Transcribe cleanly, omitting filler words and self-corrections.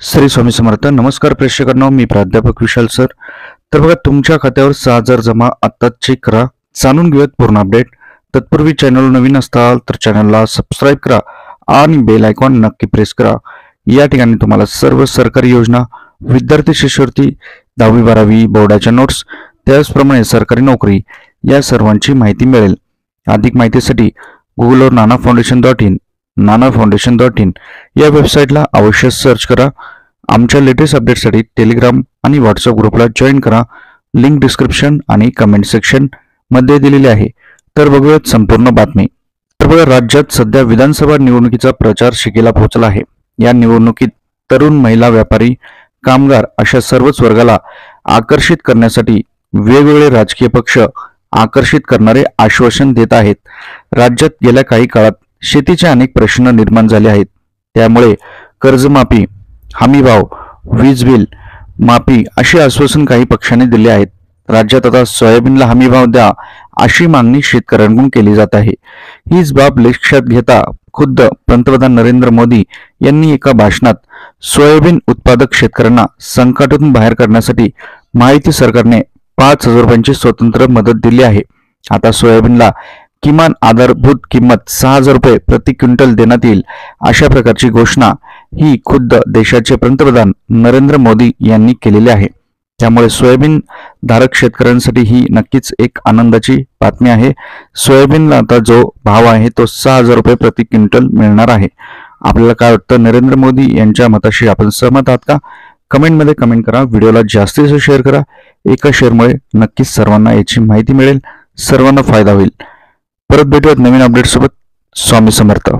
श्री स्वामी समर्थ. नमस्कार प्रेक्षकांनो, मी प्राध्यापक विशाल सर. तर बघा, तुमच्या खात्यावर 6,000 जमा आत्ताच चेक करा. जाणून घेऊयात पूर्ण अपडेट. तत्पूर्वी चॅनल नवीन असाल तर चॅनलला सबस्क्राईब करा आणि बेल आयकॉन नक्की प्रेस करा. या ठिकाणी तुम्हाला सर्व सरकारी योजना, विद्यार्थी शिष्यवृत्ती, 10वी 12वी बोर्डाच्या नोट्स, त्याचप्रमाणे सरकारी नोकरी या सर्वांची माहिती मिळेल. अधिक माहितीसाठी गुगलवर nanafoundation.in nanafoundation.in या वेबसाईटला अवश्य सर्च करा. आमच्या लेटेस्ट अपडेटसाठी टेलिग्राम आणि व्हॉट्सअप ग्रुपला जॉईन करा. लिंक डिस्क्रिप्शन आणि कमेंट सेक्शन मध्ये दिलेली आहे. तर बघूयात संपूर्ण बातमी. तर बघा, राज्यात सध्या विधानसभा निवडणुकीचा प्रचार शिगेला पोहोचला आहे. या निवडणुकीत तरुण, महिला, व्यापारी, कामगार अशा सर्वच वर्गाला आकर्षित करण्यासाठी वेगवेगळे राजकीय पक्ष आकर्षित करणारे आश्वासन देत आहेत. राज्यात गेल्या काही काळात शेतीचे अनेक प्रश्न निर्माण झाले आहेत. त्यामुळे कर्जमाफी, हमीभाव, वीज बिल माफी अशी आश्वासन काही पक्षांनी दिले आहेत. राज्यात आता सोयाबीनला हमीभाव द्या अशी मागणी शेतकऱ्यांकडून केली जात आहे. हीच बाब लक्षात घेता खुद्द पंतप्रधान नरेंद्र मोदी यांनी एका भाषणात सोयाबीन उत्पादक शेतकऱ्यांना संकटातून बाहेर काढण्यासाठी माहिती सरकारने 5,000 रुपयांची स्वतंत्र मदत दिली आहे. आता सोयाबीनला किमान आधारभूत किंमत 6,000 रुपये प्रति क्विंटल देण्यात येईल, अशा प्रकारची घोषणा ही खुद्द देशाचे पंतप्रधान नरेंद्र मोदी यांनी केलेली आहे. त्यामुळे सोयाबीन धारक शेतकऱ्यांसाठी ही नक्कीच एक आनंदाची बातमी आहे. सोयाबीनला आता जो भाव आहे तो 6,000 रुपये प्रति क्विंटल मिळणार आहे. आपल्याला काय वाटतं? नरेंद्र मोदी यांच्या मताशी आपण सहमत आहात का? कमेंटमध्ये कमेंट करा. व्हिडिओला जास्तीत जास्त शेअर करा. एका शेअरमुळे नक्कीच सर्वांना याची माहिती मिळेल, सर्वांना फायदा होईल. परत भेटूयात नवीन अपडेट सोबत. स्वामी समर्थ.